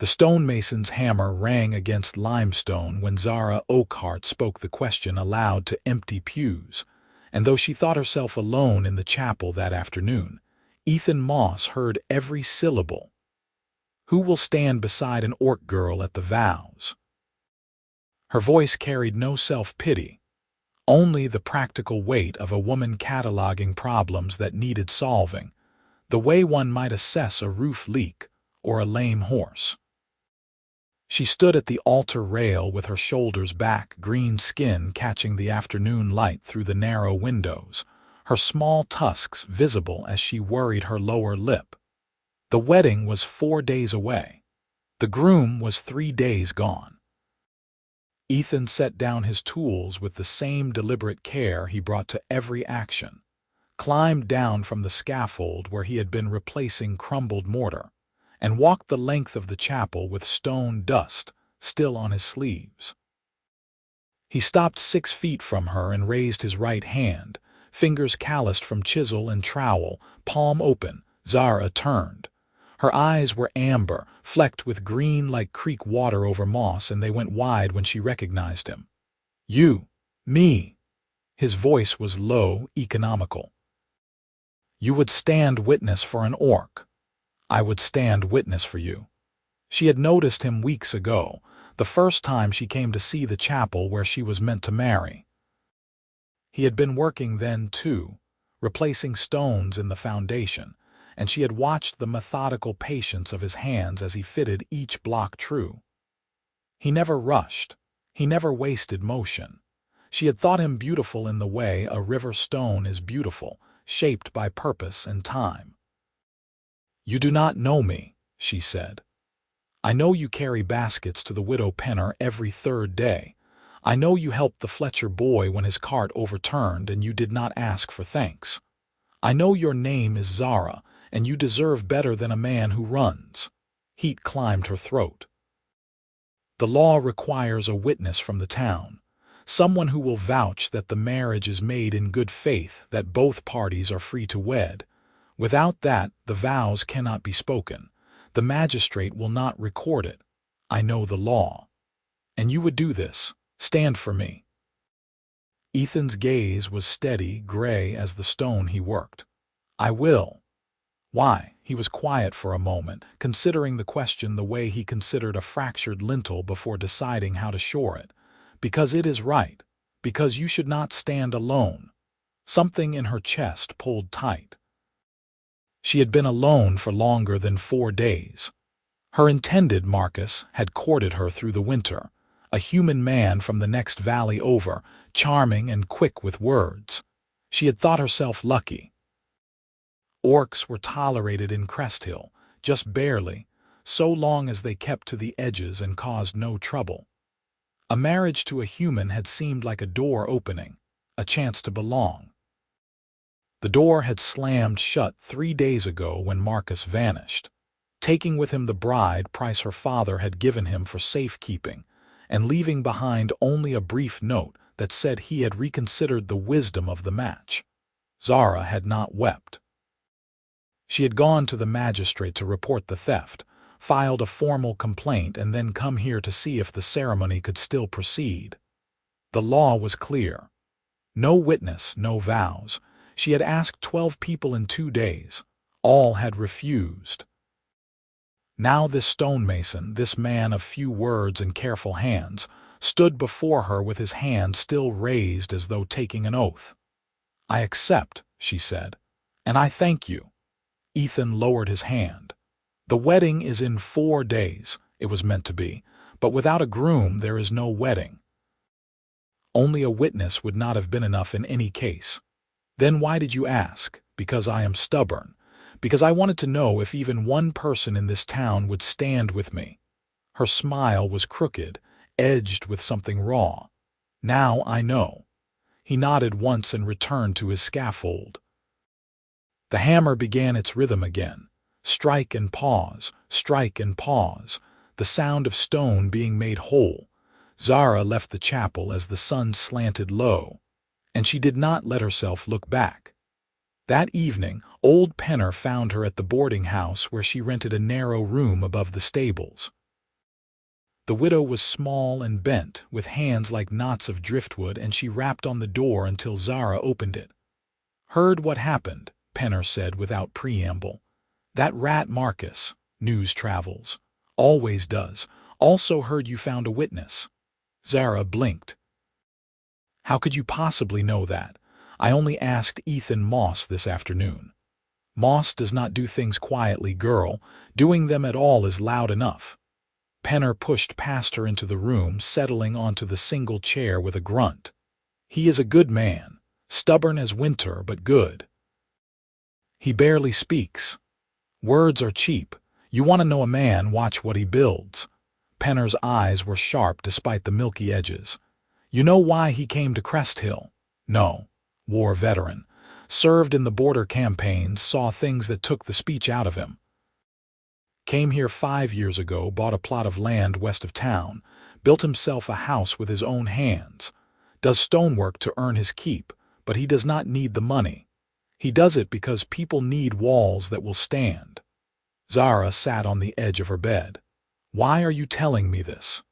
The stonemason's hammer rang against limestone when Zara Oakheart spoke the question aloud to empty pews, and though she thought herself alone in the chapel that afternoon, Ethan Moss heard every syllable. "Who will stand beside an orc girl at the vows?" Her voice carried no self-pity, only the practical weight of a woman cataloging problems that needed solving, the way one might assess a roof leak or a lame horse. She stood at the altar rail with her shoulders back, green skin catching the afternoon light through the narrow windows, her small tusks visible as she worried her lower lip. The wedding was 4 days away. The groom was 3 days gone. Ethan set down his tools with the same deliberate care he brought to every action, climbed down from the scaffold where he had been replacing crumbled mortar, and walked the length of the chapel with stone dust still on his sleeves. He stopped 6 feet from her and raised his right hand, fingers calloused from chisel and trowel, palm open. Zara turned. Her eyes were amber, flecked with green like creek water over moss, and they went wide when she recognized him. "You, me." His voice was low, economical. "You would stand witness for an orc. I would stand witness for you." She had noticed him weeks ago, the first time she came to see the chapel where she was meant to marry. He had been working then, too, replacing stones in the foundation, and she had watched the methodical patience of his hands as he fitted each block true. He never rushed. He never wasted motion. She had thought him beautiful in the way a river stone is beautiful, shaped by purpose and time. "You do not know me," she said. "I know you carry baskets to the widow Penner every 3rd day. I know you helped the Fletcher boy when his cart overturned and you did not ask for thanks. I know your name is Zara, and you deserve better than a man who runs." Heat climbed her throat. "The law requires a witness from the town, someone who will vouch that the marriage is made in good faith, that both parties are free to wed. Without that, the vows cannot be spoken. The magistrate will not record it. I know the law. And you would do this. Stand for me." Ethan's gaze was steady, gray as the stone he worked. "I will." "Why?" He was quiet for a moment, considering the question the way he considered a fractured lintel before deciding how to shore it. "Because it is right. Because you should not stand alone." Something in her chest pulled tight. She had been alone for longer than 4 days. Her intended Marcus had courted her through the winter, a human man from the next valley over, charming and quick with words. She had thought herself lucky. Orcs were tolerated in Cresthill, just barely, so long as they kept to the edges and caused no trouble. A marriage to a human had seemed like a door opening, a chance to belong. The door had slammed shut 3 days ago when Marcus vanished, taking with him the bride price her father had given him for safekeeping, and leaving behind only a brief note that said he had reconsidered the wisdom of the match. Zara had not wept. She had gone to the magistrate to report the theft, filed a formal complaint, and then come here to see if the ceremony could still proceed. The law was clear. No witness, no vows. She had asked 12 people in 2 days. All had refused. Now this stonemason, this man of few words and careful hands, stood before her with his hand still raised as though taking an oath. "I accept," she said, "and I thank you." Ethan lowered his hand. "The wedding is in 4 days. It was meant to be. But without a groom there is no wedding." Only a witness would not have been enough in any case. "Then why did you ask?" "Because I am stubborn. Because I wanted to know if even one person in this town would stand with me." Her smile was crooked, edged with something raw. "Now I know." He nodded once and returned to his scaffold. The hammer began its rhythm again. Strike and pause, the sound of stone being made whole. Zara left the chapel as the sun slanted low, and she did not let herself look back. That evening, old Penner found her at the boarding house where she rented a narrow room above the stables. The widow was small and bent, with hands like knots of driftwood, and she rapped on the door until Zara opened it. "Heard what happened," Penner said without preamble. "That rat Marcus, news travels. Always does. Also heard you found a witness." Zara blinked. "How could you possibly know that? I only asked Ethan Moss this afternoon." "Moss does not do things quietly, girl. Doing them at all is loud enough." Penner pushed past her into the room, settling onto the single chair with a grunt. "He is a good man. Stubborn as winter, but good. He barely speaks. Words are cheap. You want to know a man, watch what he builds." Penner's eyes were sharp despite the milky edges. "You know why he came to Crest Hill?" "No." War veteran. Served in the border campaigns, saw things that took the speech out of him. Came here 5 years ago, bought a plot of land west of town, built himself a house with his own hands. Does stonework to earn his keep, but he does not need the money. He does it because people need walls that will stand. Zara sat on the edge of her bed. "Why are you telling me this?"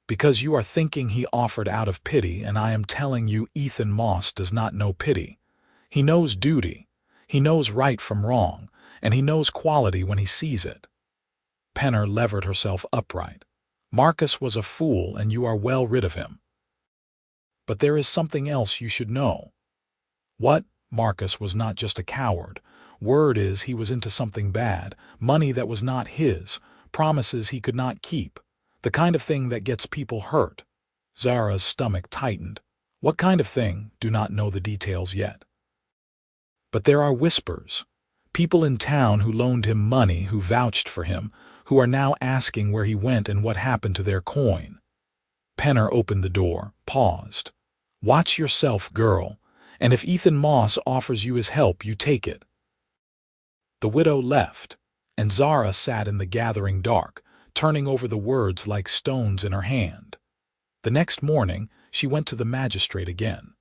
"Because you are thinking he offered out of pity, and I am telling you Ethan Moss does not know pity. He knows duty. He knows right from wrong, and he knows quality when he sees it." Penner levered herself upright. "Marcus was a fool, and you are well rid of him. But there is something else you should know." "What?" "Marcus was not just a coward. Word is he was into something bad, money that was not his, promises he could not keep, the kind of thing that gets people hurt." Zara's stomach tightened. "What kind of thing?" "Do not know the details yet. But there are whispers. People in town who loaned him money, who vouched for him, who are now asking where he went and what happened to their coin." Penner opened the door, paused. "Watch yourself, girl, and if Ethan Moss offers you his help, you take it." The widow left, and Zara sat in the gathering dark, turning over the words like stones in her hand. The next morning, she went to the magistrate again.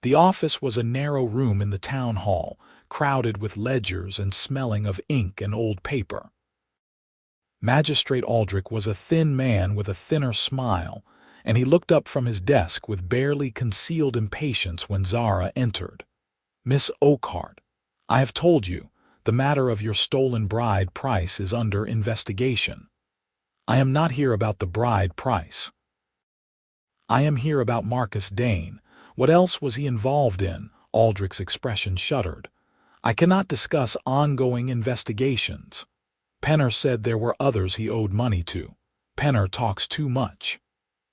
The office was a narrow room in the town hall, crowded with ledgers and smelling of ink and old paper. Magistrate Aldrich was a thin man with a thinner smile, and he looked up from his desk with barely concealed impatience when Zara entered. "Miss Oakheart, I have told you, the matter of your stolen bride price is under investigation." "I am not here about the bride price. I am here about Marcus Dane. What else was he involved in?" Aldrich's expression shuddered. "I cannot discuss ongoing investigations." Penner said there were others he owed money to. "Penner talks too much."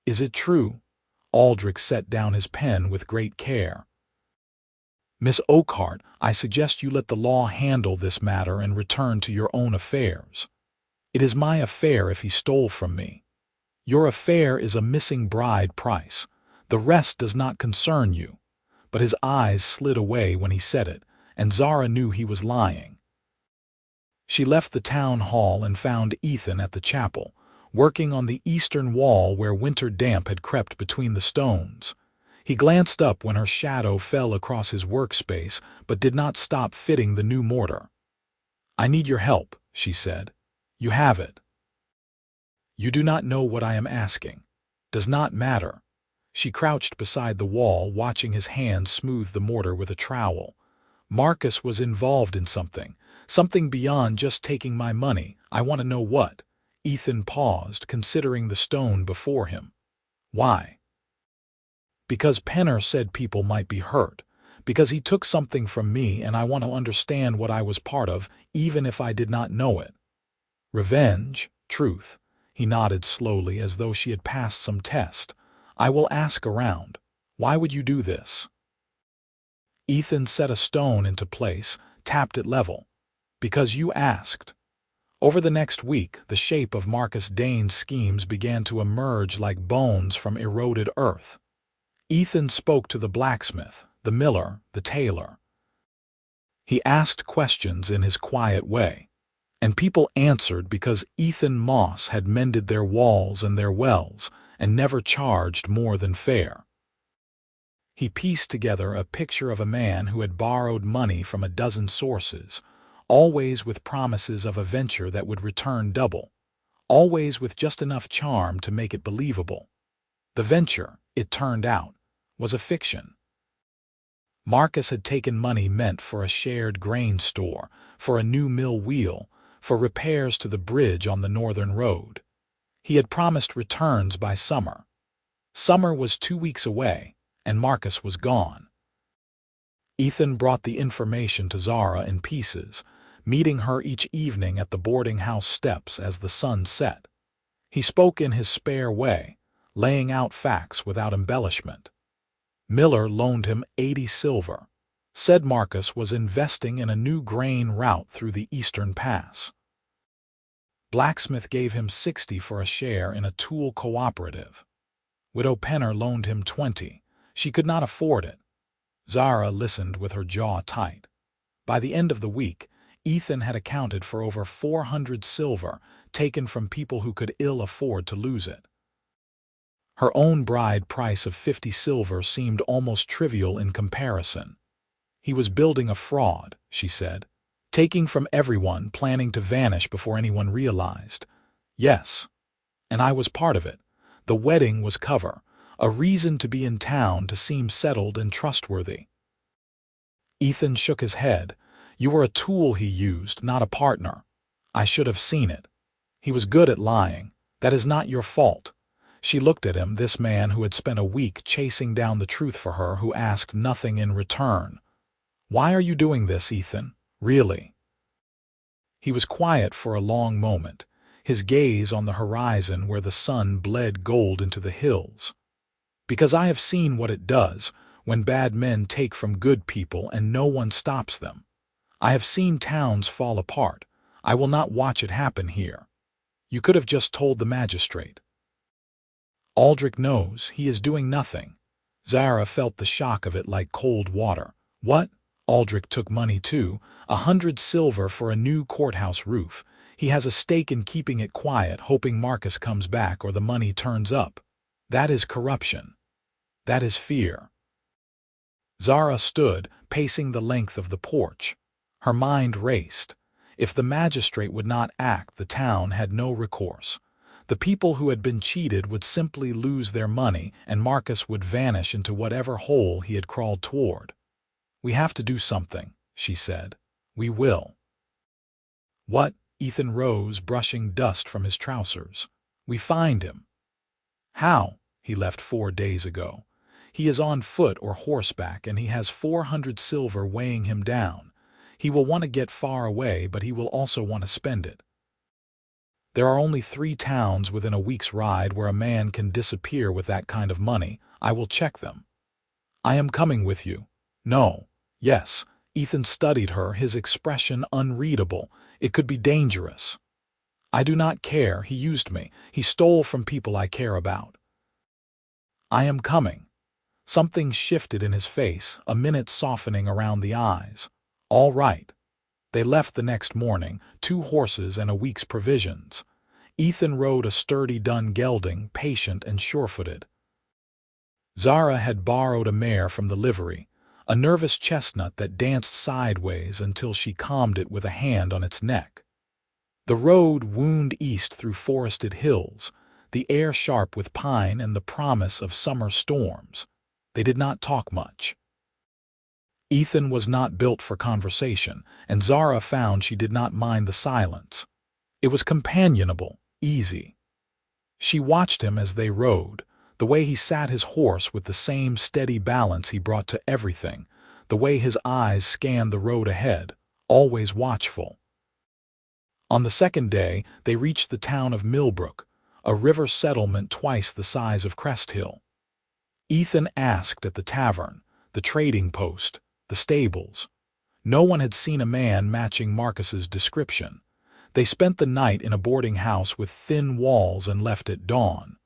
"Is it true?" Aldrich set down his pen with great care. "Miss Oakheart, I suggest you let the law handle this matter and return to your own affairs." "It is my affair if he stole from me." "Your affair is a missing bride price. The rest does not concern you." But his eyes slid away when he said it, and Zara knew he was lying. She left the town hall and found Ethan at the chapel, working on the eastern wall where winter damp had crept between the stones. He glanced up when her shadow fell across his workspace, but did not stop fitting the new mortar. "I need your help," she said. "You have it." "You do not know what I am asking." "Does not matter." She crouched beside the wall, watching his hand smooth the mortar with a trowel. "Marcus was involved in something beyond just taking my money. I want to know what." Ethan paused, considering the stone before him. "Why?" "Because Penner said people might be hurt. Because he took something from me, and I want to understand what I was part of, even if I did not know it." "Revenge? Truth?" He nodded slowly, as though she had passed some test. "I will ask around. Why would you do this?" Ethan set a stone into place, tapped it level. "Because you asked." Over the next week, the shape of Marcus Dane's schemes began to emerge like bones from eroded earth. Ethan spoke to the blacksmith, the miller, the tailor. He asked questions in his quiet way, and people answered because Ethan Moss had mended their walls and their wells and never charged more than fair. He pieced together a picture of a man who had borrowed money from a dozen sources, always with promises of a venture that would return double. always with just enough charm to make it believable. The venture, it turned out, was a fiction. Marcus had taken money meant for a shared grain store, for a new mill wheel, for repairs to the bridge on the northern road. He had promised returns by summer. Summer was 2 weeks away, and Marcus was gone. Ethan brought the information to Zara in pieces, meeting her each evening at the boarding house steps as the sun set. He spoke in his spare way, laying out facts without embellishment. Miller loaned him 80 silver, said Marcus was investing in a new grain route through the Eastern Pass. Blacksmith gave him 60 for a share in a tool cooperative. Widow Penner loaned him 20. She could not afford it. Zara listened with her jaw tight. By the end of the week, Ethan had accounted for over 400 silver taken from people who could ill afford to lose it. Her own bride price of 50 silver seemed almost trivial in comparison. He was building a fraud, she said, taking from everyone, planning to vanish before anyone realized. Yes, and I was part of it. The wedding was cover, a reason to be in town to seem settled and trustworthy. Ethan shook his head. You were a tool he used, not a partner. I should have seen it. He was good at lying. That is not your fault. She looked at him, this man who had spent a week chasing down the truth for her, who asked nothing in return. Why are you doing this, Ethan? Really? He was quiet for a long moment, his gaze on the horizon where the sun bled gold into the hills. Because I have seen what it does when bad men take from good people and no one stops them. I have seen towns fall apart. I will not watch it happen here. You could have just told the magistrate. Aldrich knows he is doing nothing. Zara felt the shock of it like cold water. What? Aldrich took money too, 100 silver for a new courthouse roof. He has a stake in keeping it quiet, hoping Marcus comes back or the money turns up. That is corruption. That is fear. Zara stood, pacing the length of the porch. Her mind raced. If the magistrate would not act, the town had no recourse. The people who had been cheated would simply lose their money, and Marcus would vanish into whatever hole he had crawled toward. We have to do something, she said. We will. What? Ethan rose, brushing dust from his trousers. We find him. How? He left 4 days ago. He is on foot or horseback, and he has 400 silver weighing him down. He will want to get far away, but he will also want to spend it. There are only 3 towns within a week's ride where a man can disappear with that kind of money. I will check them. I am coming with you. No. Yes. Ethan studied her, his expression unreadable. It could be dangerous. I do not care. He used me. He stole from people I care about. I am coming. Something shifted in his face, a minute softening around the eyes. All right. They left the next morning, 2 horses and a week's provisions. Ethan rode a sturdy dun gelding, patient and sure-footed. Zara had borrowed a mare from the livery, a nervous chestnut that danced sideways until she calmed it with a hand on its neck. The road wound east through forested hills, the air sharp with pine and the promise of summer storms. They did not talk much. Ethan was not built for conversation, and Zara found she did not mind the silence. It was companionable, easy. She watched him as they rode, the way he sat his horse with the same steady balance he brought to everything, the way his eyes scanned the road ahead, always watchful. On the second day, they reached the town of Millbrook, a river settlement twice the size of Crest Hill. Ethan asked at the tavern, the trading post, the stables. No one had seen a man matching Marcus's description. They spent the night in a boarding house with thin walls and left at dawn.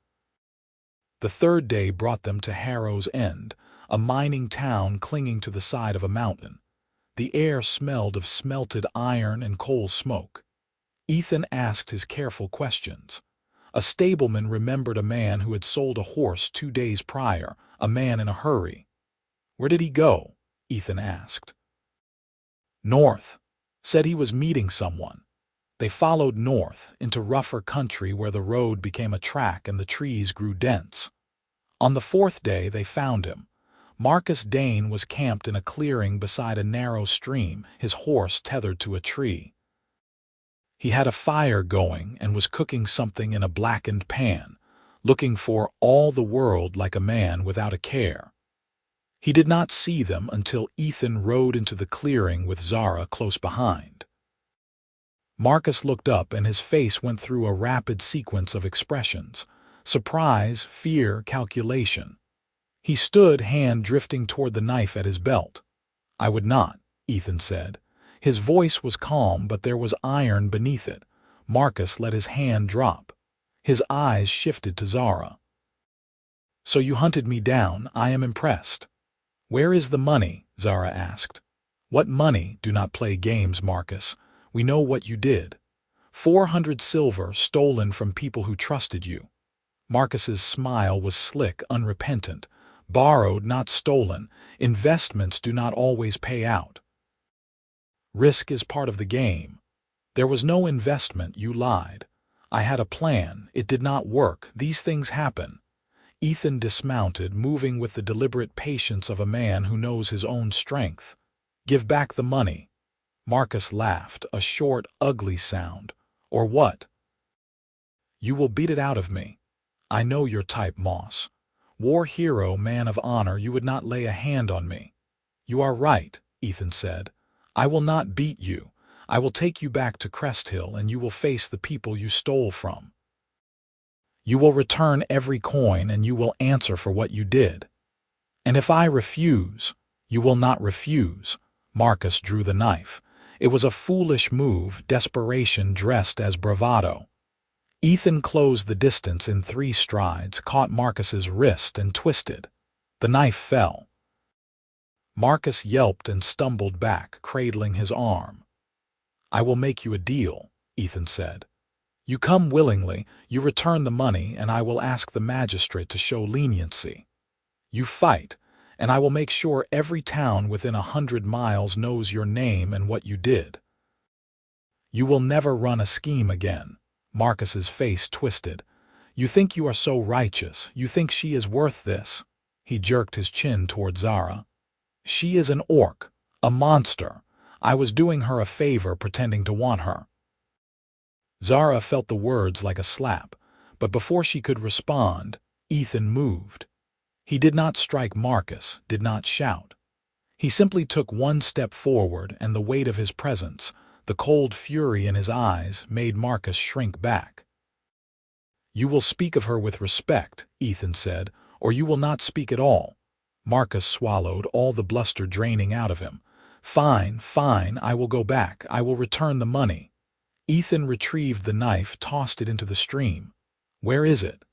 The third day brought them to Harrow's End, a mining town clinging to the side of a mountain. The air smelled of smelted iron and coal smoke. Ethan asked his careful questions. A stableman remembered a man who had sold a horse 2 days prior, a man in a hurry. Where did he go? Ethan asked. North. Said he was meeting someone. They followed north into rougher country where the road became a track and the trees grew dense. On the fourth day they found him. Marcus Dane was camped in a clearing beside a narrow stream, his horse tethered to a tree. He had a fire going and was cooking something in a blackened pan, looking for all the world like a man without a care. He did not see them until Ethan rode into the clearing with Zara close behind. Marcus looked up and his face went through a rapid sequence of expressions: surprise, fear, calculation. He stood, hand drifting toward the knife at his belt. "I would not," Ethan said. His voice was calm, but there was iron beneath it. Marcus let his hand drop. His eyes shifted to Zara. "So you hunted me down. I am impressed." "Where is the money?" Zara asked. "What money? Do not play games, Marcus. We know what you did. 400 silver stolen from people who trusted you." Marcus's smile was slick, unrepentant. "Borrowed, not stolen. Investments do not always pay out. Risk is part of the game. There was no investment, you lied. I had a plan, it did not work, these things happen." Ethan dismounted, moving with the deliberate patience of a man who knows his own strength. "Give back the money." Marcus laughed, a short, ugly sound. "Or what?" "You will beat it out of me. I know your type, Moss. War hero, man of honor, you would not lay a hand on me." "You are right," Ethan said. "I will not beat you. I will take you back to Crest Hill and you will face the people you stole from. You will return every coin and you will answer for what you did. And if I refuse—" "You will not refuse." Marcus drew the knife. It was a foolish move, desperation dressed as bravado. Ethan closed the distance in 3 strides, caught Marcus's wrist and twisted. The knife fell. Marcus yelped and stumbled back, cradling his arm. "I will make you a deal," Ethan said. "You come willingly, you return the money, and I will ask the magistrate to show leniency. You fight, and I will make sure every town within 100 miles knows your name and what you did. You will never run a scheme again." Marcus's face twisted. "You think you are so righteous, you think she is worth this." He jerked his chin toward Zara. "She is an orc, a monster. I was doing her a favor pretending to want her." Zara felt the words like a slap, but before she could respond, Ethan moved. He did not strike Marcus, did not shout. He simply took 1 step forward, and the weight of his presence, the cold fury in his eyes, made Marcus shrink back. "You will speak of her with respect," Ethan said, "or you will not speak at all." Marcus swallowed, all the bluster draining out of him. "Fine, fine, I will go back. I will return the money." Ethan retrieved the knife, tossed it into the stream. "Where is it?"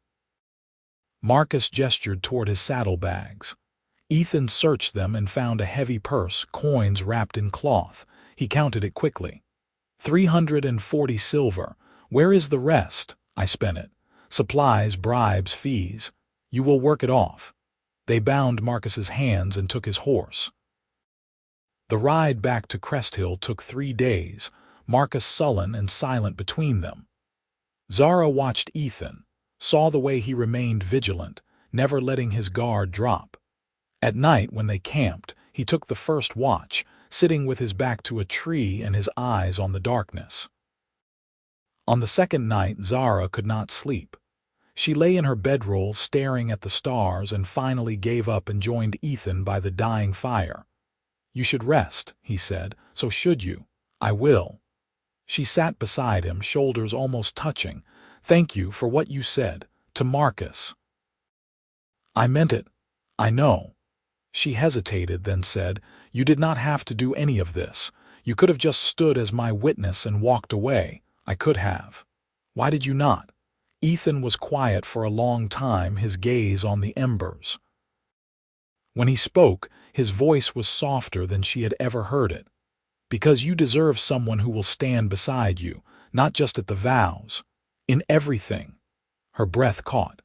Marcus gestured toward his saddlebags. Ethan searched them and found a heavy purse, coins wrapped in cloth. He counted it quickly. 340 silver. "Where is the rest?" "I spent it. Supplies, bribes, fees. You will work it off." They bound Marcus's hands and took his horse. The ride back to Crest Hill took 3 days, Marcus sullen and silent between them. Zara watched Ethan, saw the way he remained vigilant, never letting his guard drop. At night, when they camped, he took the first watch, sitting with his back to a tree and his eyes on the darkness. On the second night, Zara could not sleep. She lay in her bedroll staring at the stars and finally gave up and joined Ethan by the dying fire. "You should rest," he said. "So should you." "I will." She sat beside him, shoulders almost touching. "Thank you for what you said to Marcus." "I meant it. I know." She hesitated, then said, "You did not have to do any of this. You could have just stood as my witness and walked away. I could have. Why did you not?" Ethan was quiet for a long time, his gaze on the embers. When he spoke, his voice was softer than she had ever heard it. "Because you deserve someone who will stand beside you, not just at the vows. In everything." Her breath caught.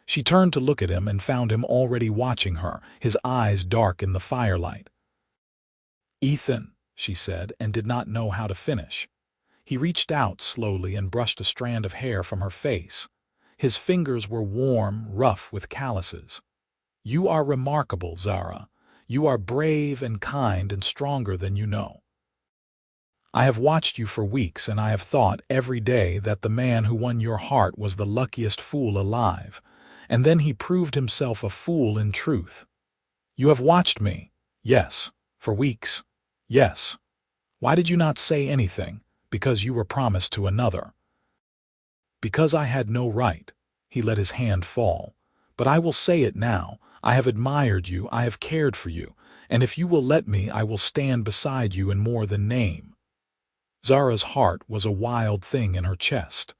She turned to look at him and found him already watching her, his eyes dark in the firelight. "Ethan," she said, and did not know how to finish. He reached out slowly and brushed a strand of hair from her face. His fingers were warm, rough with calluses. "You are remarkable, Zara. You are brave and kind and stronger than you know. I have watched you for weeks, and I have thought every day that the man who won your heart was the luckiest fool alive, and then he proved himself a fool in truth. You have watched me, yes, for weeks, yes. Why did you not say anything? Because you were promised to another." "Because I had no right." He let his hand fall. "But I will say it now. I have admired you, I have cared for you, and if you will let me, I will stand beside you in more than name." Zara's heart was a wild thing in her chest.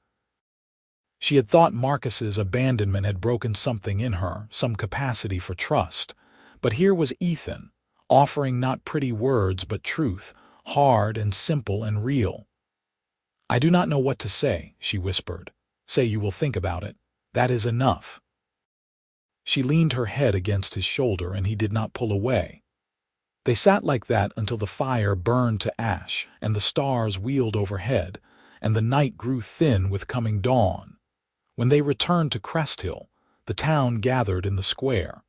She had thought Marcus's abandonment had broken something in her, some capacity for trust. But here was Ethan, offering not pretty words but truth, hard and simple and real. "I do not know what to say," she whispered. "Say you will think about it. That is enough." She leaned her head against his shoulder, and he did not pull away. They sat like that until the fire burned to ash, and the stars wheeled overhead, and the night grew thin with coming dawn. When they returned to Crest Hill, the town gathered in the square.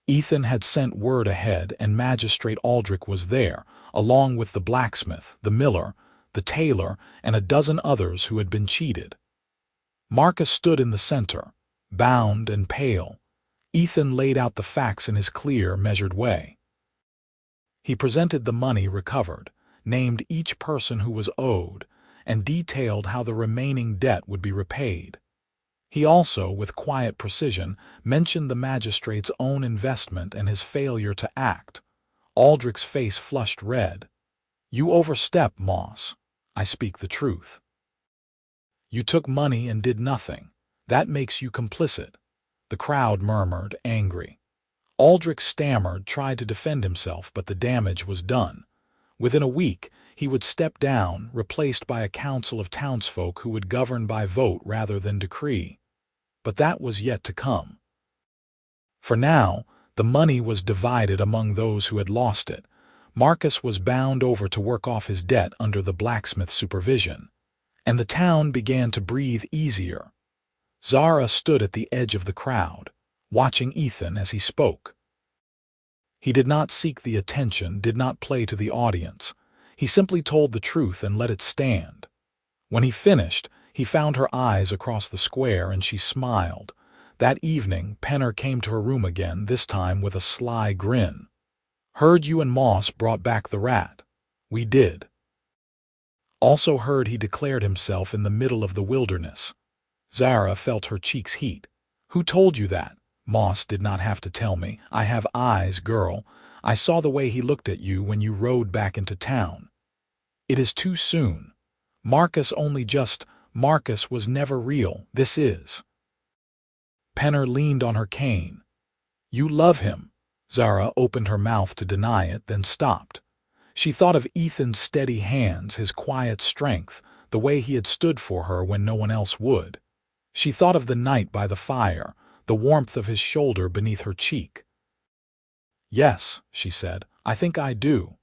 Ethan had sent word ahead, and Magistrate Aldrich was there, along with the blacksmith, the miller, the tailor, and a dozen others who had been cheated. Marcus stood in the center, bound and pale. Ethan laid out the facts in his clear, measured way. He presented the money recovered, named each person who was owed, and detailed how the remaining debt would be repaid. He also, with quiet precision, mentioned the magistrate's own investment and his failure to act. Aldrich's face flushed red. "You overstep, Moss. I speak the truth. You took money and did nothing. That makes you complicit." The crowd murmured, angry. Aldrich stammered, tried to defend himself, but the damage was done. Within a week, he would step down, replaced by a council of townsfolk who would govern by vote rather than decree. But that was yet to come. For now, the money was divided among those who had lost it. Marcus was bound over to work off his debt under the blacksmith's supervision, and the town began to breathe easier. Zara stood at the edge of the crowd, watching Ethan as he spoke. He did not seek the attention, did not play to the audience. He simply told the truth and let it stand. When he finished, he found her eyes across the square, and she smiled. That evening, Penner came to her room again, this time with a sly grin. "Heard you and Moss brought back the rat." "We did." "Also heard he declared himself in the middle of the wilderness." Zara felt her cheeks heat. "Who told you that?" "Moss did not have to tell me. I have eyes, girl. I saw the way he looked at you when you rode back into town." "It is too soon. Marcus was never real. This is." Penner leaned on her cane. "You love him." Zara opened her mouth to deny it, then stopped. She thought of Ethan's steady hands, his quiet strength, the way he had stood for her when no one else would. She thought of the night by the fire, the warmth of his shoulder beneath her cheek. "Yes," she said, "I think I do."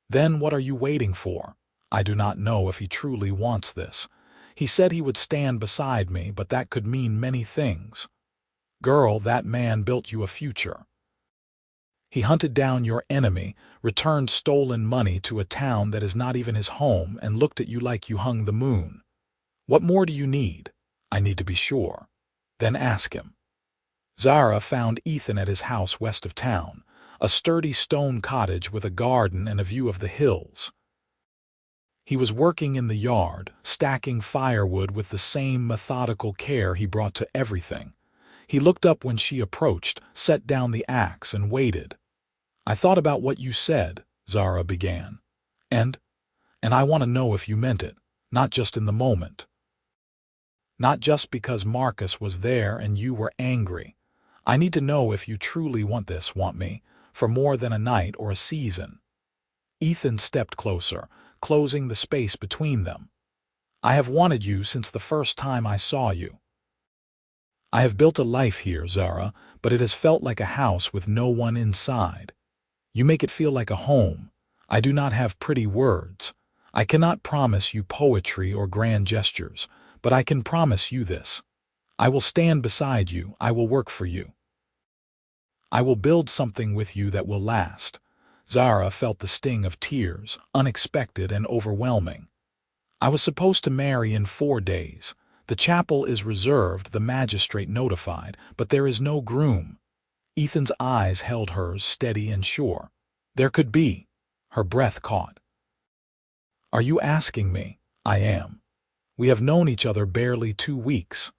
"Then what are you waiting for?" "I do not know if he truly wants this. He said he would stand beside me, but that could mean many things." "Girl, that man built you a future. He hunted down your enemy, returned stolen money to a town that is not even his home, and looked at you like you hung the moon. What more do you need?" "I need to be sure." "Then ask him." Zara found Ethan at his house west of town, a sturdy stone cottage with a garden and a view of the hills. He was working in the yard, stacking firewood with the same methodical care he brought to everything. He looked up when she approached, set down the axe, and waited. "I thought about what you said," Zara began. And I want to know if you meant it, not just in the moment. Not just because Marcus was there and you were angry. I need to know if you truly want me, for more than a night or a season." Ethan stepped closer, closing the space between them. "I have wanted you since the first time I saw you. I have built a life here, Zara, but it has felt like a house with no one inside. You make it feel like a home. I do not have pretty words. I cannot promise you poetry or grand gestures, but I can promise you this. I will stand beside you, I will work for you. I will build something with you that will last. Zara felt the sting of tears, unexpected and overwhelming. I was supposed to marry in 4 days. The chapel is reserved, the magistrate notified, but there is no groom. Ethan's eyes held hers steady and sure. There could be. Her breath caught. Are you asking me? I am. We have known each other barely 2 weeks.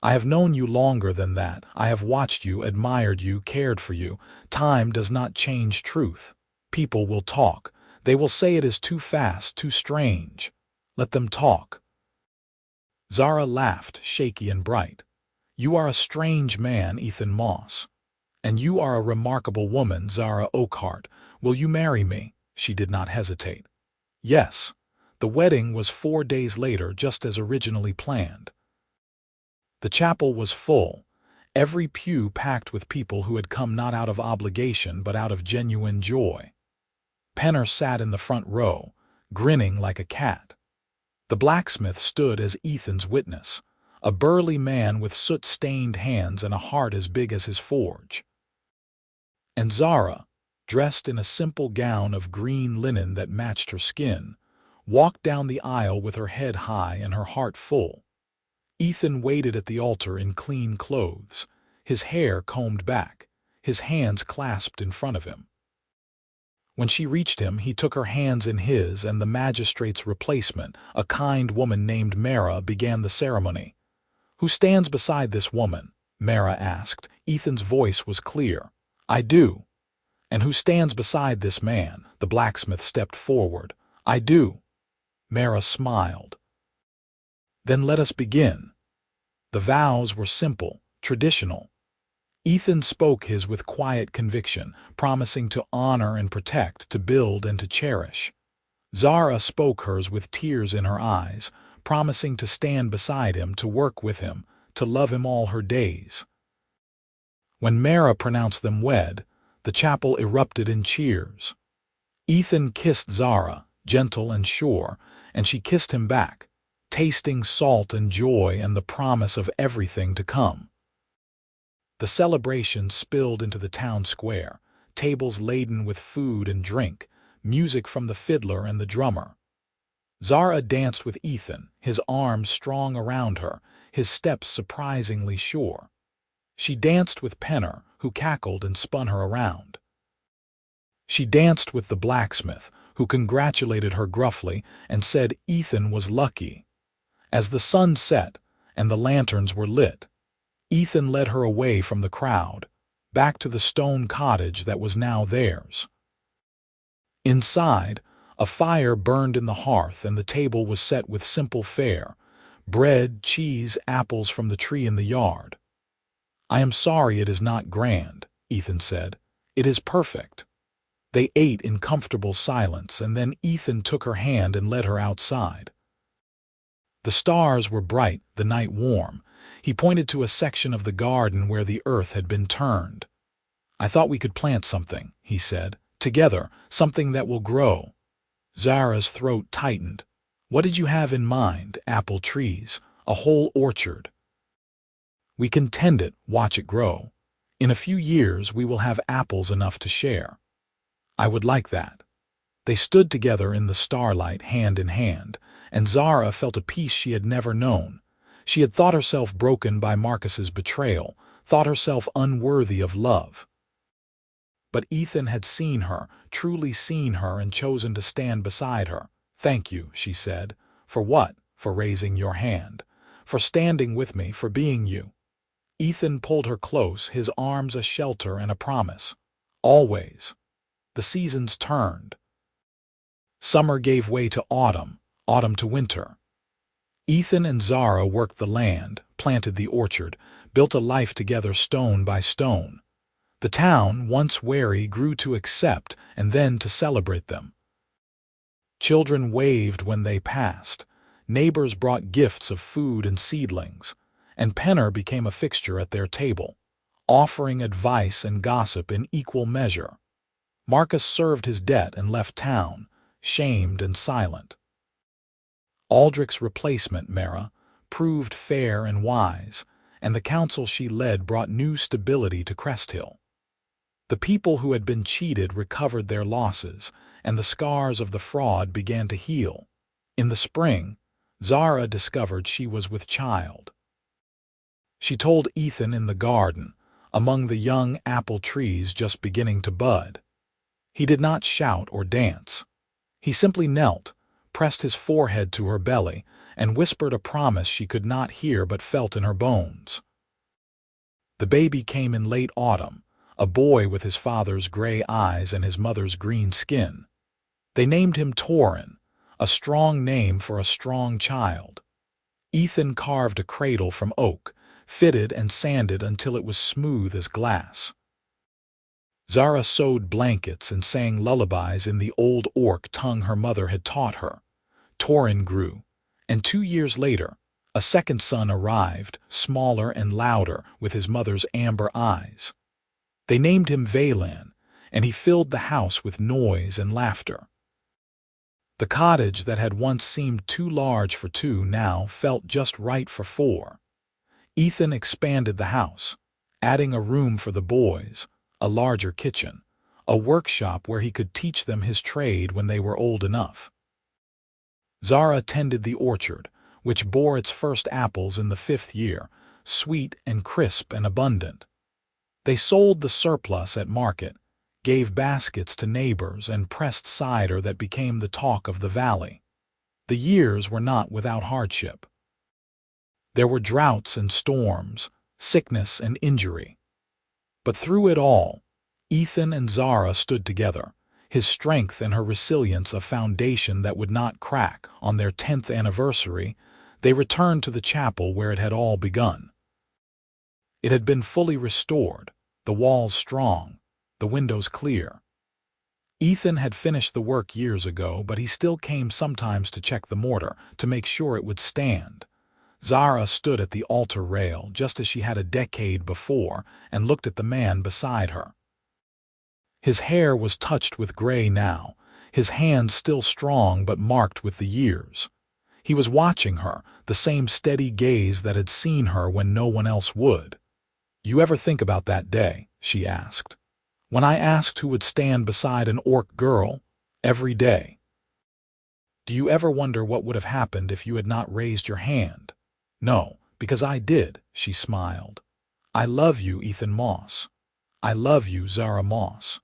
I have known you longer than that. I have watched you, admired you, cared for you. Time does not change truth. People will talk. They will say it is too fast, too strange. Let them talk. Zara laughed, shaky and bright. You are a strange man, Ethan Moss. And you are a remarkable woman, Zara Oakheart. Will you marry me? She did not hesitate. Yes. The wedding was 4 days later, just as originally planned. The chapel was full, every pew packed with people who had come not out of obligation but out of genuine joy. Penner sat in the front row, grinning like a cat. The blacksmith stood as Ethan's witness, a burly man with soot-stained hands and a heart as big as his forge. And Zara, dressed in a simple gown of green linen that matched her skin, walked down the aisle with her head high and her heart full. Ethan waited at the altar in clean clothes, his hair combed back, his hands clasped in front of him. When she reached him, he took her hands in his, and the magistrate's replacement, a kind woman named Mara, began the ceremony. Who stands beside this woman? Mara asked. Ethan's voice was clear. I do. And who stands beside this man? The blacksmith stepped forward. I do. Mara smiled. Then let us begin. The vows were simple, traditional. Ethan spoke his with quiet conviction, promising to honor and protect, to build and to cherish. Zara spoke hers with tears in her eyes, promising to stand beside him, to work with him, to love him all her days. When Mara pronounced them wed, the chapel erupted in cheers. Ethan kissed Zara, gentle and sure, and she kissed him back, tasting salt and joy and the promise of everything to come. The celebration spilled into the town square, tables laden with food and drink, music from the fiddler and the drummer. Zara danced with Ethan, his arms strong around her, his steps surprisingly sure. She danced with Penner, who cackled and spun her around. She danced with the blacksmith, who congratulated her gruffly and said Ethan was lucky. As the sun set and the lanterns were lit, Ethan led her away from the crowd, back to the stone cottage that was now theirs. Inside, a fire burned in the hearth and the table was set with simple fare, bread, cheese, apples from the tree in the yard. I am sorry it is not grand, Ethan said. It is perfect. They ate in comfortable silence, and then Ethan took her hand and led her outside. The stars were bright, the night warm. He pointed to a section of the garden where the earth had been turned. I thought we could plant something, he said, together, something that will grow. Zara's throat tightened. What did you have in mind? Apple trees, a whole orchard. We can tend it, watch it grow. In a few years we will have apples enough to share. I would like that. They stood together in the starlight, hand in hand, and Zara felt a peace she had never known. She had thought herself broken by Marcus's betrayal, thought herself unworthy of love. But Ethan had seen her, truly seen her, and chosen to stand beside her. Thank you, she said. For what? For raising your hand. For standing with me, for being you. Ethan pulled her close, his arms a shelter and a promise. Always. The seasons turned. Summer gave way to autumn, autumn to winter. Ethan and Zara worked the land, planted the orchard, built a life together stone by stone. The town, once wary, grew to accept and then to celebrate them. Children waved when they passed. Neighbors brought gifts of food and seedlings, and Penner became a fixture at their table, offering advice and gossip in equal measure. Marcus served his debt and left town, shamed and silent. Aldrich's replacement, Mara, proved fair and wise, and the council she led brought new stability to Cresthill. The people who had been cheated recovered their losses, and the scars of the fraud began to heal. In the spring, Zara discovered she was with child. She told Ethan in the garden, among the young apple trees just beginning to bud. He did not shout or dance. He simply knelt, pressed his forehead to her belly, and whispered a promise she could not hear but felt in her bones. The baby came in late autumn, a boy with his father's gray eyes and his mother's green skin. They named him Torin, a strong name for a strong child. Ethan carved a cradle from oak, fitted and sanded until it was smooth as glass. Zara sewed blankets and sang lullabies in the old orc tongue her mother had taught her. Torin grew, and 2 years later, a second son arrived, smaller and louder, with his mother's amber eyes. They named him Valan, and he filled the house with noise and laughter. The cottage that had once seemed too large for two now felt just right for four. Ethan expanded the house, adding a room for the boys, a larger kitchen, a workshop where he could teach them his trade when they were old enough. Zara tended the orchard, which bore its first apples in the 5th year, sweet and crisp and abundant. They sold the surplus at market, gave baskets to neighbors, and pressed cider that became the talk of the valley. The years were not without hardship. There were droughts and storms, sickness and injury. But through it all, Ethan and Zara stood together, his strength and her resilience a foundation that would not crack. On their 10th anniversary, they returned to the chapel where it had all begun. It had been fully restored, the walls strong, the windows clear. Ethan had finished the work years ago, but he still came sometimes to check the mortar, to make sure it would stand. Zara stood at the altar rail, just as she had a decade before, and looked at the man beside her. His hair was touched with gray now, his hands still strong but marked with the years. He was watching her, the same steady gaze that had seen her when no one else would. "You ever think about that day?" she asked. "When I asked who would stand beside an orc girl, every day. Do you ever wonder what would have happened if you had not raised your hand?" "No, because I did," she smiled. "I love you, Ethan Moss. I love you, Zara Moss."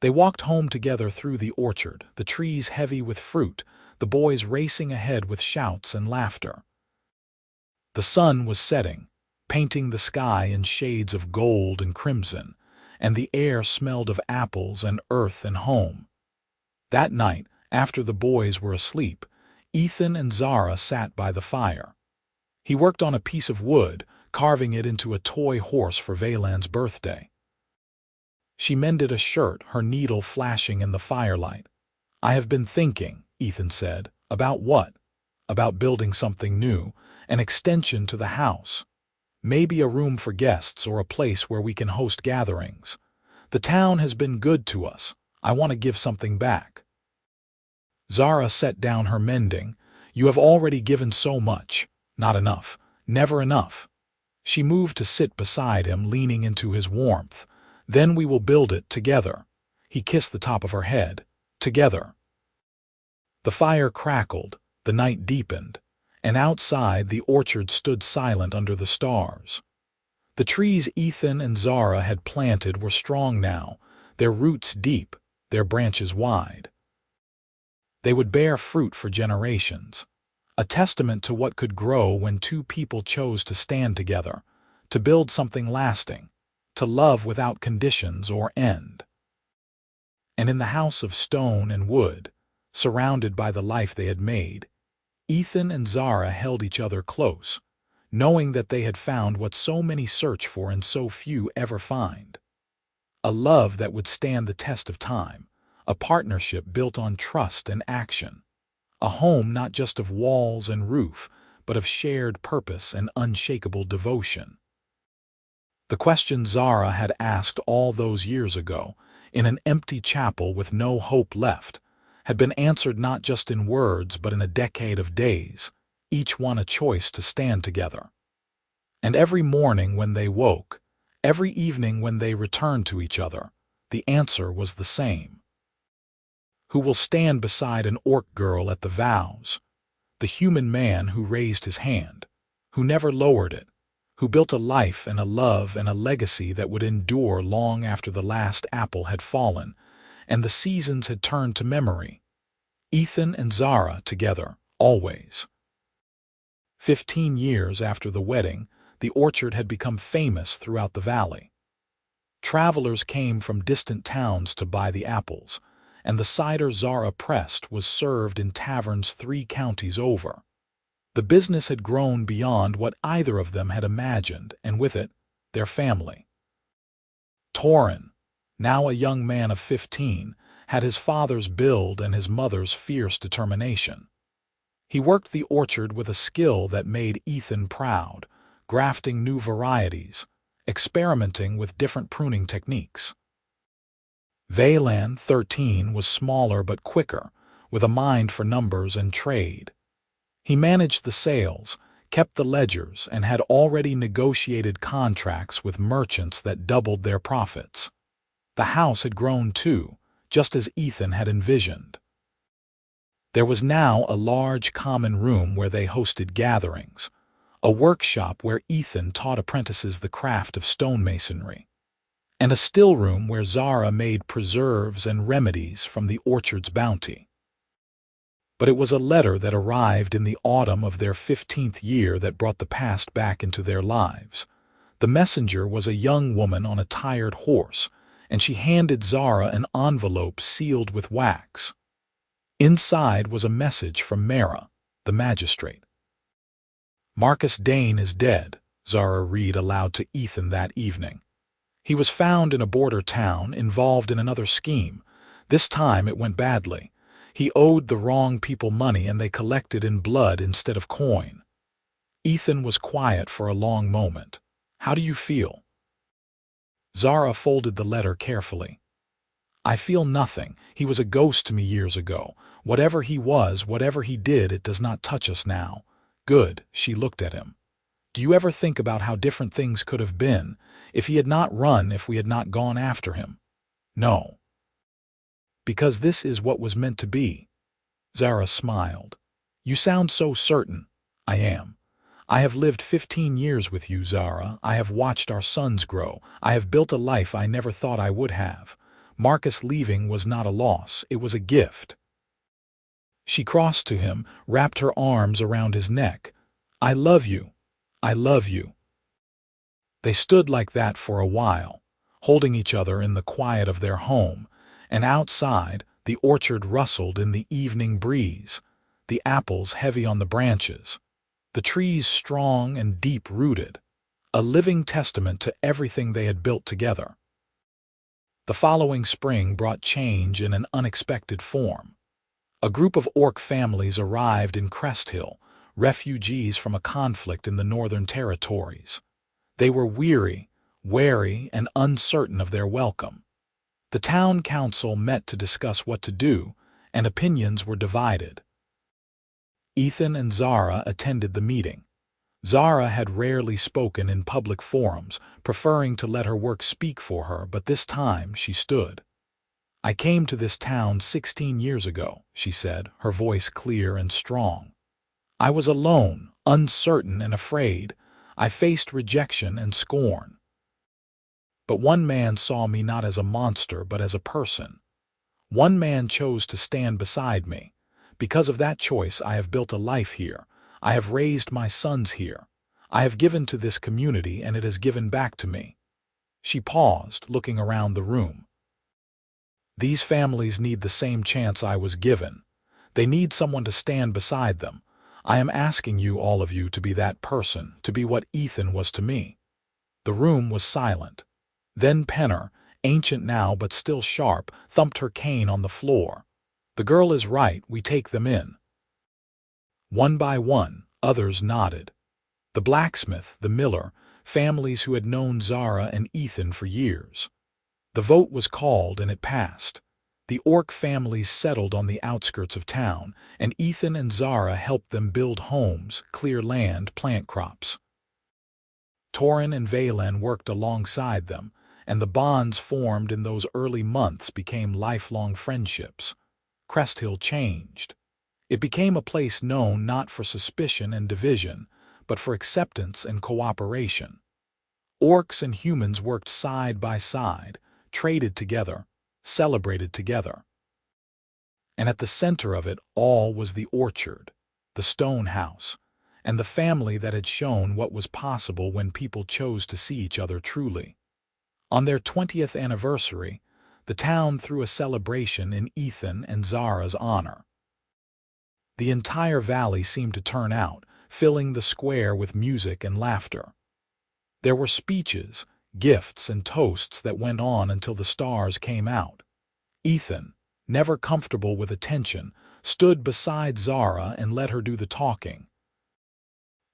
They walked home together through the orchard, the trees heavy with fruit, the boys racing ahead with shouts and laughter. The sun was setting, painting the sky in shades of gold and crimson, and the air smelled of apples and earth and home. That night, after the boys were asleep, Ethan and Zara sat by the fire. He worked on a piece of wood, carving it into a toy horse for Valan's birthday. She mended a shirt, her needle flashing in the firelight. "I have been thinking," Ethan said. "About what?" "About building something new, an extension to the house. Maybe a room for guests or a place where we can host gatherings. The town has been good to us. I want to give something back." Zara set down her mending. "You have already given so much. Not enough. Never enough." She moved to sit beside him, leaning into his warmth. "Then we will build it together." He kissed the top of her head. "Together." The fire crackled, the night deepened, and outside the orchard stood silent under the stars. The trees Ethan and Zara had planted were strong now, their roots deep, their branches wide. They would bear fruit for generations, a testament to what could grow when two people chose to stand together, to build something lasting, to love without conditions or end. And in the house of stone and wood, surrounded by the life they had made, Ethan and Zara held each other close, knowing that they had found what so many search for and so few ever find. A love that would stand the test of time, a partnership built on trust and action, a home not just of walls and roof, but of shared purpose and unshakable devotion. The question Zara had asked all those years ago, in an empty chapel with no hope left, had been answered not just in words but in a decade of days, each one a choice to stand together. And every morning when they woke, every evening when they returned to each other, the answer was the same. Who will stand beside an orc girl at the vows? The human man who raised his hand, who never lowered it, who built a life and a love and a legacy that would endure long after the last apple had fallen and the seasons had turned to memory. Ethan and Zara together, always. 15 years after the wedding, the orchard had become famous throughout the valley. Travelers came from distant towns to buy the apples, and the cider Zara pressed was served in taverns 3 counties over. The business had grown beyond what either of them had imagined, and with it, their family. Torin, now a young man of 15, had his father's build and his mother's fierce determination. He worked the orchard with a skill that made Ethan proud, grafting new varieties, experimenting with different pruning techniques. Vaylan, 13, was smaller but quicker, with a mind for numbers and trade. He managed the sales, kept the ledgers, and had already negotiated contracts with merchants that doubled their profits. The house had grown too, just as Ethan had envisioned. There was now a large common room where they hosted gatherings, a workshop where Ethan taught apprentices the craft of stonemasonry, and a still room where Zara made preserves and remedies from the orchard's bounty. But it was a letter that arrived in the autumn of their 15th year that brought the past back into their lives. The messenger was a young woman on a tired horse, and she handed Zara an envelope sealed with wax. Inside was a message from Mara, the magistrate. "Marcus Dane is dead," Zara read aloud to Ethan that evening. "He was found in a border town, involved in another scheme. This time it went badly. He owed the wrong people money and they collected in blood instead of coin." Ethan was quiet for a long moment. "How do you feel?" Zara folded the letter carefully. "I feel nothing. He was a ghost to me years ago. Whatever he was, whatever he did, it does not touch us now." "Good," she looked at him. "Do you ever think about how different things could have been, if he had not run, if we had not gone after him?" "No." "Because this is what was meant to be." Zara smiled. "You sound so certain." "I am. I have lived 15 years with you, Zara. I have watched our sons grow. I have built a life I never thought I would have. Marcus leaving was not a loss, it was a gift." She crossed to him, wrapped her arms around his neck. "I love you. I love you." They stood like that for a while, holding each other in the quiet of their home, and outside, the orchard rustled in the evening breeze, the apples heavy on the branches, the trees strong and deep-rooted, a living testament to everything they had built together. The following spring brought change in an unexpected form. A group of orc families arrived in Crest Hill, refugees from a conflict in the Northern Territories. They were weary, wary, and uncertain of their welcome. The town council met to discuss what to do, and opinions were divided. Ethan and Zara attended the meeting. Zara had rarely spoken in public forums, preferring to let her work speak for her, but this time she stood. "I came to this town 16 years ago," she said, her voice clear and strong. "I was alone, uncertain and afraid. I faced rejection and scorn. But one man saw me not as a monster but as a person. One man chose to stand beside me. Because of that choice I have built a life here. I have raised my sons here. I have given to this community and it has given back to me." She paused, looking around the room. "These families need the same chance I was given. They need someone to stand beside them. I am asking you, all of you, to be that person, to be what Ethan was to me." The room was silent. Then Penner, ancient now but still sharp, thumped her cane on the floor. "The girl is right, we take them in." One by one, others nodded. The blacksmith, the miller, families who had known Zara and Ethan for years. The vote was called and it passed. The Orc families settled on the outskirts of town, and Ethan and Zara helped them build homes, clear land, plant crops. Torin and Valen worked alongside them, and the bonds formed in those early months became lifelong friendships. Crest Hill changed. It became a place known not for suspicion and division, but for acceptance and cooperation. Orcs and humans worked side by side, traded together, celebrated together. And at the center of it all was the orchard, the stone house, and the family that had shown what was possible when people chose to see each other truly. On their 20th anniversary, the town threw a celebration in Ethan and Zara's honor. The entire valley seemed to turn out, filling the square with music and laughter. There were speeches, gifts, and toasts that went on until the stars came out. Ethan, never comfortable with attention, stood beside Zara and let her do the talking.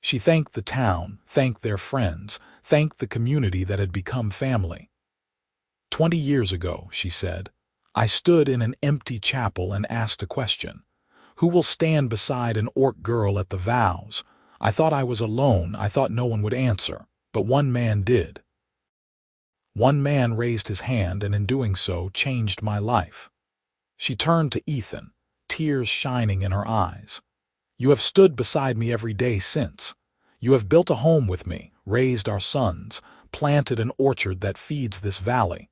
She thanked the town, thanked their friends, thanked the community that had become family. 20 years ago, she said, I stood in an empty chapel and asked a question. Who will stand beside an orc girl at the vows? I thought I was alone, I thought no one would answer, but one man did. One man raised his hand and in doing so changed my life. She turned to Ethan, tears shining in her eyes. You have stood beside me every day since. You have built a home with me, raised our sons, planted an orchard that feeds this valley.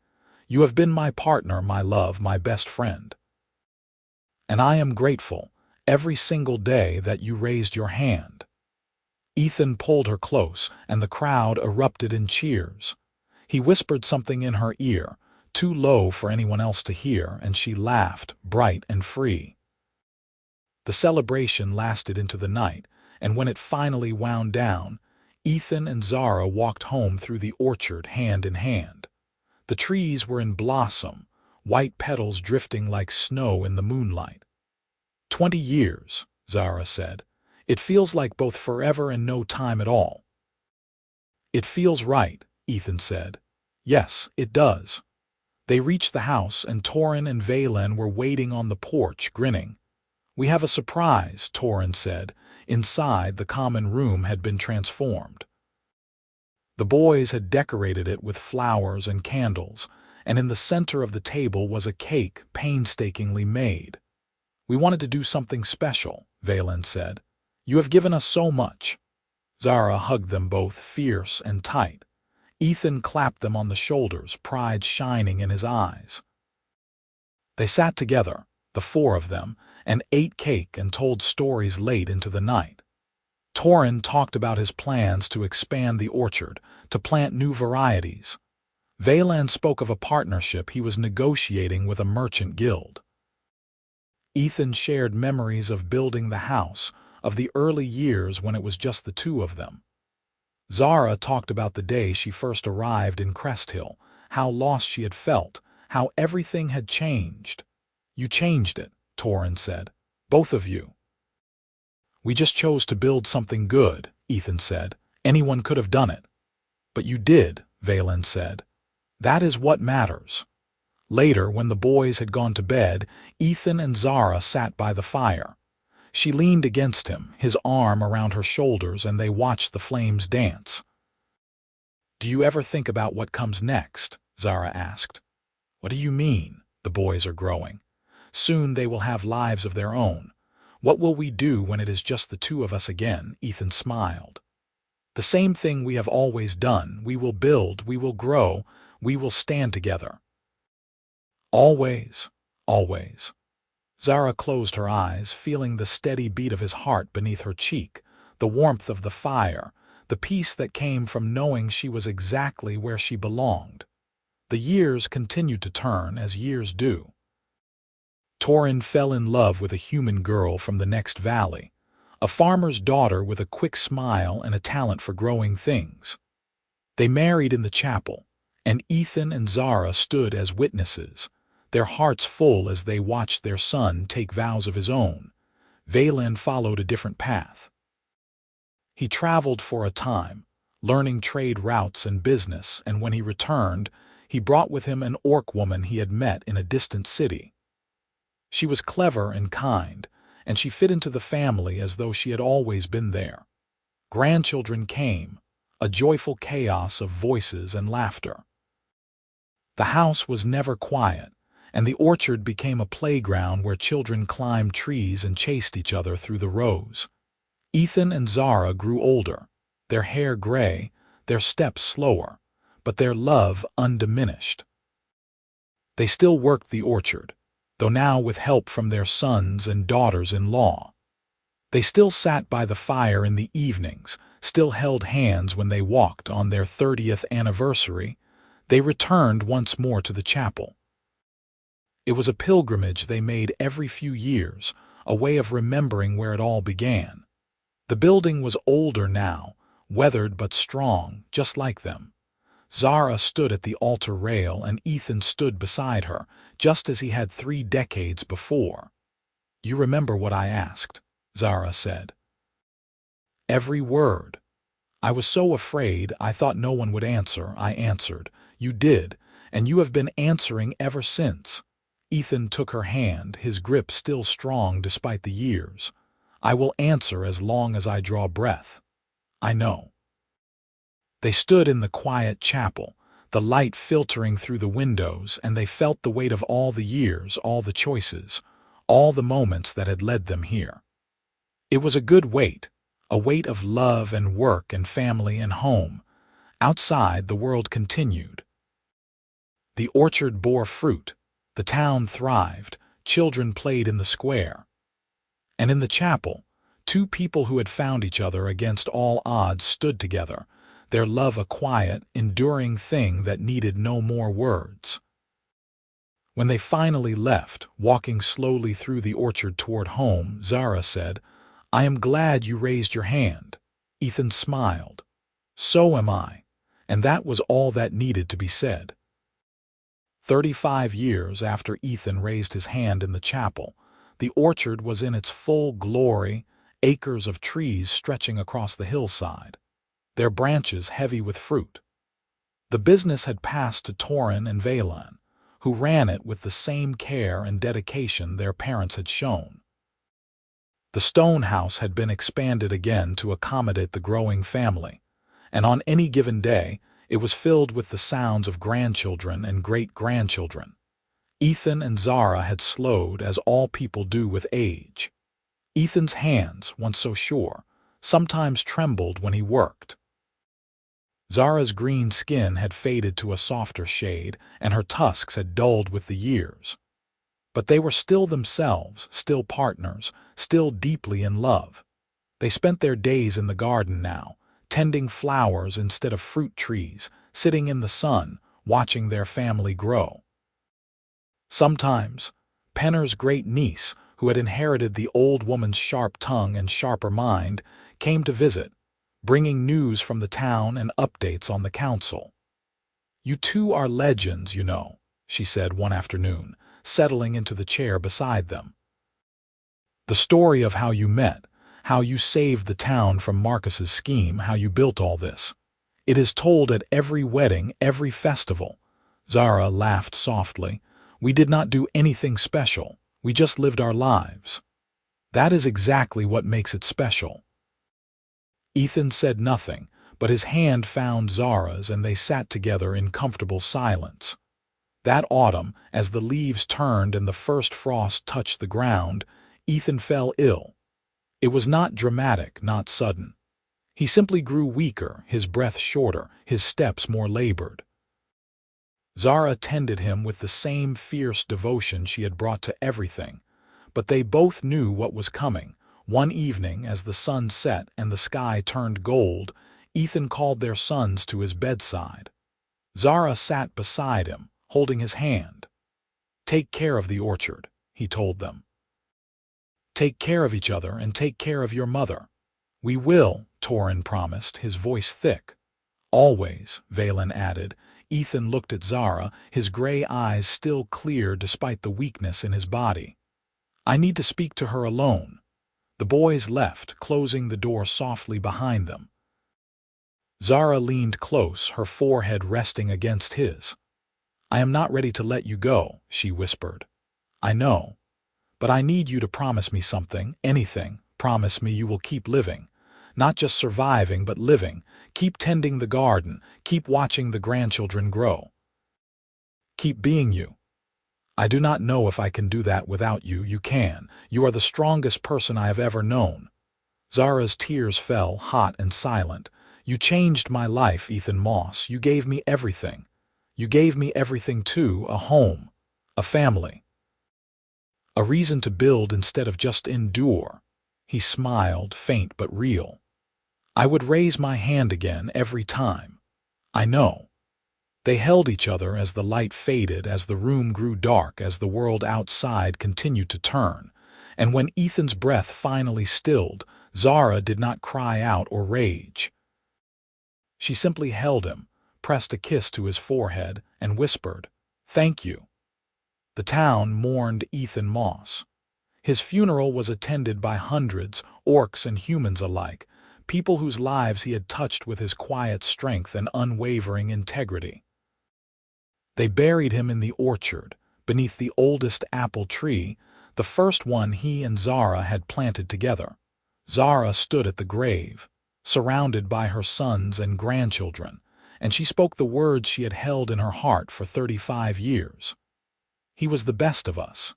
You have been my partner, my love, my best friend. And I am grateful, every single day, that you raised your hand. Ethan pulled her close, and the crowd erupted in cheers. He whispered something in her ear, too low for anyone else to hear, and she laughed, bright and free. The celebration lasted into the night, and when it finally wound down, Ethan and Zara walked home through the orchard hand in hand. The trees were in blossom, white petals drifting like snow in the moonlight. 20 years, Zara said. It feels like both forever and no time at all. It feels right, Ethan said. Yes, it does. They reached the house, and Torin and Valen were waiting on the porch, grinning. We have a surprise, Torin said. Inside, the common room had been transformed. The boys had decorated it with flowers and candles, and in the center of the table was a cake painstakingly made. We wanted to do something special, Valen said. You have given us so much. Zara hugged them both, fierce and tight. Ethan clapped them on the shoulders, pride shining in his eyes. They sat together, the four of them, and ate cake and told stories late into the night. Torin talked about his plans to expand the orchard, to plant new varieties. Valen spoke of a partnership he was negotiating with a merchant guild. Ethan shared memories of building the house, of the early years when it was just the two of them. Zara talked about the day she first arrived in Crest Hill, how lost she had felt, how everything had changed. You changed it, Torin said. Both of you. We just chose to build something good, Ethan said. Anyone could have done it. But you did, Valen said. That is what matters. Later, when the boys had gone to bed, Ethan and Zara sat by the fire. She leaned against him, his arm around her shoulders, and they watched the flames dance. Do you ever think about what comes next? Zara asked. What do you mean? The boys are growing. Soon they will have lives of their own. What will we do when it is just the two of us again? Ethan smiled. The same thing we have always done. We will build, we will grow, we will stand together. Always, always. Zara closed her eyes, feeling the steady beat of his heart beneath her cheek, the warmth of the fire, the peace that came from knowing she was exactly where she belonged. The years continued to turn, as years do. Torin fell in love with a human girl from the next valley, a farmer's daughter with a quick smile and a talent for growing things. They married in the chapel, and Ethan and Zara stood as witnesses, their hearts full as they watched their son take vows of his own. Valen followed a different path. He traveled for a time, learning trade routes and business, and when he returned, he brought with him an orc woman he had met in a distant city. She was clever and kind, and she fit into the family as though she had always been there. Grandchildren came, a joyful chaos of voices and laughter. The house was never quiet, and the orchard became a playground where children climbed trees and chased each other through the rows. Ethan and Zara grew older, their hair gray, their steps slower, but their love undiminished. They still worked the orchard, though now with help from their sons and daughters-in-law. They still sat by the fire in the evenings, still held hands when they walked on their 30th anniversary. They returned once more to the chapel. It was a pilgrimage they made every few years, a way of remembering where it all began. The building was older now, weathered but strong, just like them. Zara stood at the altar rail and Ethan stood beside her, just as he had 3 decades before. "You remember what I asked?" Zara said. "Every word. I was so afraid I thought no one would answer," I answered. "You did, and you have been answering ever since." Ethan took her hand, his grip still strong despite the years. "I will answer as long as I draw breath." "I know." They stood in the quiet chapel, the light filtering through the windows, and they felt the weight of all the years, all the choices, all the moments that had led them here. It was a good weight, a weight of love and work and family and home. Outside, the world continued. The orchard bore fruit, the town thrived, children played in the square. And in the chapel, 2 people who had found each other against all odds stood together, their love a quiet, enduring thing that needed no more words. When they finally left, walking slowly through the orchard toward home, Zara said, "I am glad you raised your hand." Ethan smiled. "So am I," and that was all that needed to be said. 35 years after Ethan raised his hand in the chapel, the orchard was in its full glory, acres of trees stretching across the hillside, their branches heavy with fruit. The business had passed to Torin and Valen, who ran it with the same care and dedication their parents had shown. The stone house had been expanded again to accommodate the growing family, and on any given day, it was filled with the sounds of grandchildren and great-grandchildren. Ethan and Zara had slowed, as all people do with age. Ethan's hands, once so sure, sometimes trembled when he worked. Zara's green skin had faded to a softer shade, and her tusks had dulled with the years. But they were still themselves, still partners, still deeply in love. They spent their days in the garden now, tending flowers instead of fruit trees, sitting in the sun, watching their family grow. Sometimes, Penner's great niece, who had inherited the old woman's sharp tongue and sharper mind, came to visit, bringing news from the town and updates on the council. "You 2 are legends, you know," she said one afternoon, settling into the chair beside them. "The story of how you met, how you saved the town from Marcus's scheme, how you built all this. It is told at every wedding, every festival." Zara laughed softly. "We did not do anything special. We just lived our lives. That is exactly what makes it special." Ethan said nothing, but his hand found Zara's and they sat together in comfortable silence. That autumn, as the leaves turned and the first frost touched the ground, Ethan fell ill. It was not dramatic, not sudden. He simply grew weaker, his breath shorter, his steps more labored. Zara tended him with the same fierce devotion she had brought to everything, but they both knew what was coming. One evening, as the sun set and the sky turned gold, Ethan called their sons to his bedside. Zara sat beside him, holding his hand. "Take care of the orchard," he told them. "Take care of each other and take care of your mother." "We will," Torin promised, his voice thick. "Always," Valen added. Ethan looked at Zara, his gray eyes still clear despite the weakness in his body. "I need to speak to her alone." The boys left, closing the door softly behind them. Zara leaned close, her forehead resting against his. "I am not ready to let you go," she whispered. "I know." But I need you to promise me something, anything. Promise me you will keep living. Not just surviving, but living. Keep tending the garden. Keep watching the grandchildren grow. Keep being you. I do not know if I can do that without you. You can. You are the strongest person I have ever known. Zara's tears fell, hot and silent. You changed my life, Ethan Moss. You gave me everything. You gave me everything too, a home, a family, a reason to build instead of just endure. He smiled, faint but real. I would raise my hand again every time. I know. They held each other as the light faded, as the room grew dark, as the world outside continued to turn. And when Ethan's breath finally stilled, Zara did not cry out or rage. She simply held him, pressed a kiss to his forehead, and whispered, "Thank you." The town mourned Ethan Moss. His funeral was attended by hundreds, orcs and humans alike, people whose lives he had touched with his quiet strength and unwavering integrity. They buried him in the orchard, beneath the oldest apple tree, the first one he and Zara had planted together. Zara stood at the grave, surrounded by her sons and grandchildren, and she spoke the words she had held in her heart for 35 years. He was the best of us.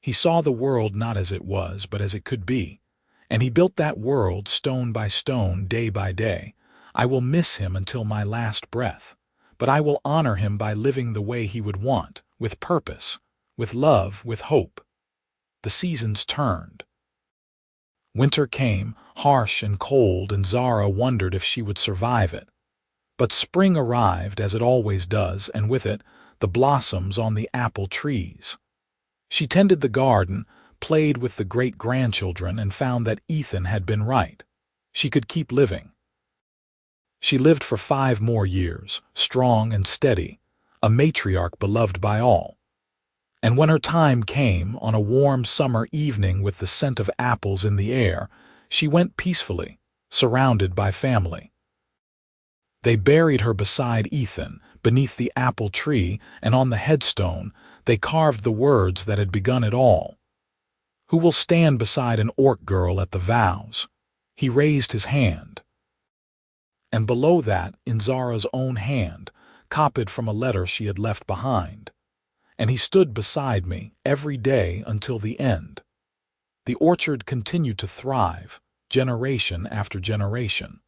He saw the world not as it was, but as it could be, and he built that world stone by stone, day by day. I will miss him until my last breath, but I will honor him by living the way he would want, with purpose, with love, with hope. The seasons turned. Winter came, harsh and cold, and Zara wondered if she would survive it. But spring arrived, as it always does, and with it, the blossoms on the apple trees. She tended the garden, played with the great-grandchildren, and found that Ethan had been right. She could keep living. She lived for 5 more years, strong and steady, a matriarch beloved by all. And when her time came, on a warm summer evening with the scent of apples in the air, she went peacefully, surrounded by family. They buried her beside Ethan, beneath the apple tree, and on the headstone they carved the words that had begun it all. Who will stand beside an orc girl at the vows? He raised his hand. And below that, in Zara's own hand, copied from a letter she had left behind. And he stood beside me every day until the end. The orchard continued to thrive, generation after generation.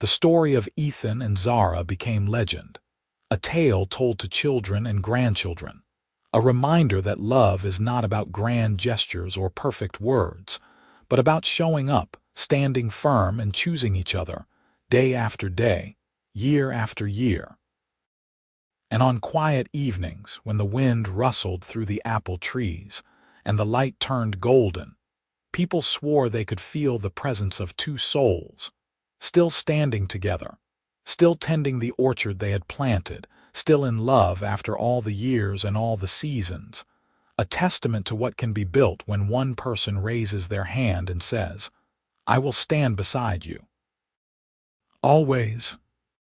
The story of Ethan and Zara became legend, a tale told to children and grandchildren, a reminder that love is not about grand gestures or perfect words, but about showing up, standing firm, and choosing each other, day after day, year after year. And on quiet evenings, when the wind rustled through the apple trees and the light turned golden, people swore they could feel the presence of 2 souls, still standing together, still tending the orchard they had planted, still in love after all the years and all the seasons, a testament to what can be built when one person raises their hand and says, "I will stand beside you." Always.